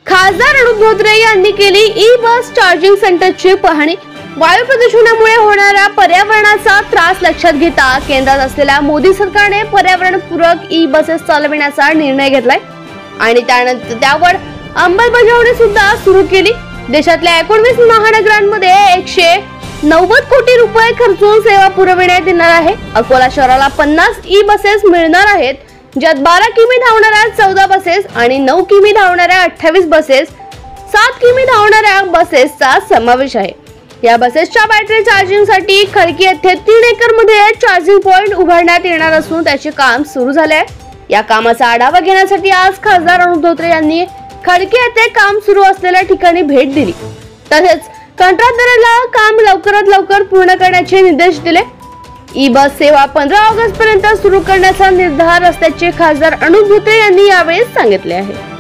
खासदार अनुप धोत्रे यांनी केली ई बस चार्जिंग सेंटरची पाहणी। वायू प्रदूषणामुळे होणारा पर्यावरणाचा त्रास लक्षात घेता केंद्रात असलेल्या मोदी सरकारने पर्यावरणपूरक ई बसेस चालविण्याचा निर्णय घेतलाय आणि त्यानंतर त्यावर अंमलबजावणी सुद्धा सुरू केली। देशातल्या 19 महानगरांमध्ये 190 कोटी रुपये खर्चून सेवा पुरविण्यात येणार आहे। अकोला शहराला 50 ई बसेस मिळणार आहेत, ज्यात 12 किमी धावणाऱ्या 14 बसेस आणि 9 किमी धावणाऱ्या 28 बसेस, 7 किमी धावणाऱ्या बसेसचा समावेश आहे। या बसेसच्या बॅटरी चार्जिंगसाठी खडकी येथे 3 एकर मध्ये चार्जिंग पॉइंट उभारण्यात येणार असून त्याचे काम सुरू झाले आहे। या कामाचा आढावा घेण्यासाठी आज खासदार अनुप धोत्रे यांनी खडकी येथे काम सुरू असलेल्या ठिकाणी भेट दिली, तसेच कंत्राटदाराला काम लवकरात लवकर पूर्ण करण्याचे निर्देश दिले। ई बस सेवा 15 ऑगस्ट पर्यंत सुरू करण्याचा निर्धार असल्याचे खासदार अनुप धोत्रे यांनी यावेळी सांगितले आहे।